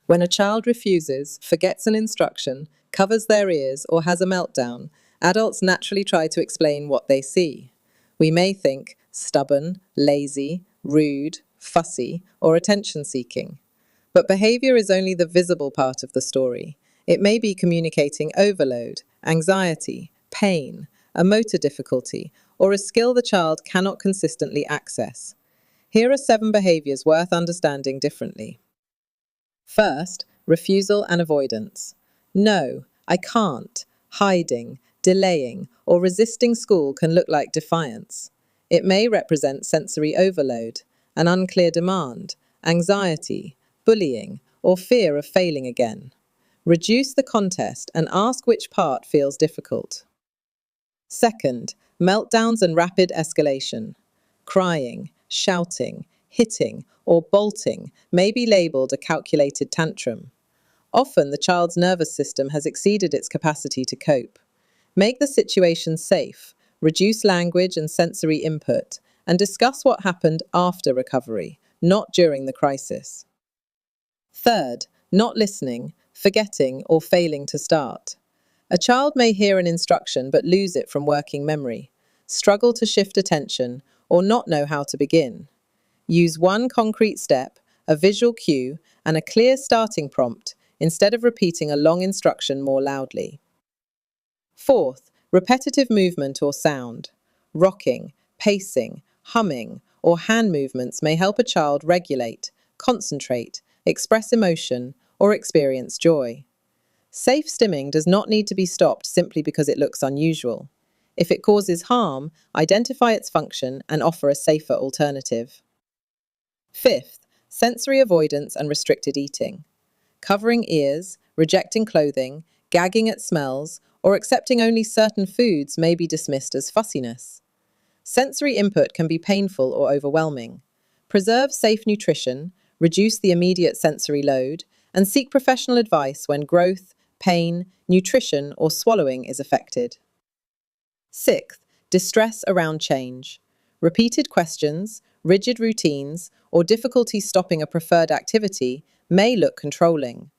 When a child refuses, forgets an instruction, covers their ears, or has a meltdown, adults naturally try to explain what they see. We may think stubborn, lazy, rude, fussy, or attention-seeking. But behavior is only the visible part of the story. It may be communicating overload, anxiety, pain, a motor difficulty, or a skill the child cannot consistently access. Here are 7 behaviors worth understanding differently. First, refusal and avoidance. No, I can't. Hiding, delaying, or resisting school can look like defiance. It may represent sensory overload, an unclear demand, anxiety, bullying, or fear of failing again. Reduce the contest and ask which part feels difficult. Second, meltdowns and rapid escalation. Crying, shouting, hitting, or bolting may be labeled a calculated tantrum. Often the child's nervous system has exceeded its capacity to cope. Make the situation safe, reduce language and sensory input, and discuss what happened after recovery, not during the crisis. Third, not listening, forgetting, or failing to start. A child may hear an instruction but lose it from working memory, struggle to shift attention, or not know how to begin. Use one concrete step, a visual cue, and a clear starting prompt instead of repeating a long instruction more loudly. Fourth, repetitive movement or sound. Rocking, pacing, humming, or hand movements may help a child regulate, concentrate, express emotion, or experience joy. Safe stimming does not need to be stopped simply because it looks unusual. If it causes harm, identify its function and offer a safer alternative. Fifth, sensory avoidance and restricted eating. Covering ears, rejecting clothing, gagging at smells, or accepting only certain foods may be dismissed as fussiness. Sensory input can be painful or overwhelming. Preserve safe nutrition, reduce the immediate sensory load, and seek professional advice when growth, pain, nutrition, or swallowing is affected. Sixth, distress around change. Repeated questions, rigid routines, or difficulty stopping a preferred activity may look controlling.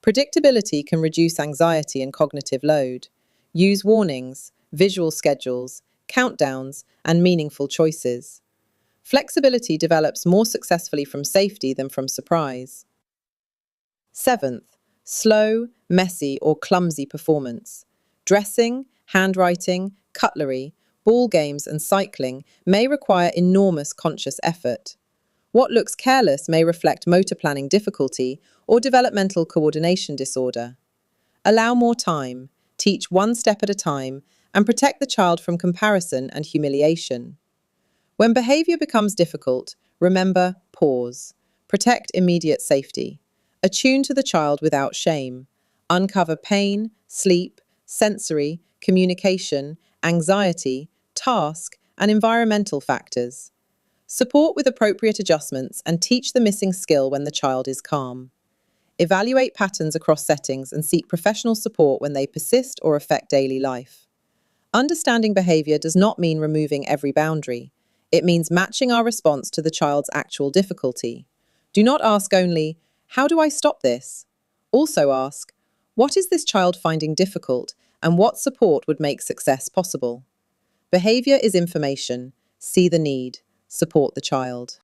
Predictability can reduce anxiety and cognitive load. Use warnings, visual schedules, countdowns, and meaningful choices. Flexibility develops more successfully from safety than from surprise. Seventh, slow, messy, or clumsy performance. Dressing, handwriting, cutlery, ball games, and cycling may require enormous conscious effort. What looks careless may reflect motor planning difficulty or developmental coordination disorder. Allow more time, teach one step at a time, and protect the child from comparison and humiliation. When behavior becomes difficult, remember, pause. Protect immediate safety. Attune to the child without shame. Uncover pain, sleep, sensory, communication, anxiety, task, and environmental factors. Support with appropriate adjustments and teach the missing skill when the child is calm. Evaluate patterns across settings and seek professional support when they persist or affect daily life. Understanding behavior does not mean removing every boundary. It means matching our response to the child's actual difficulty. Do not ask only, "How do I stop this?" Also ask, "What is this child finding difficult and what support would make success possible?" Behavior is information. See the need. Support the child.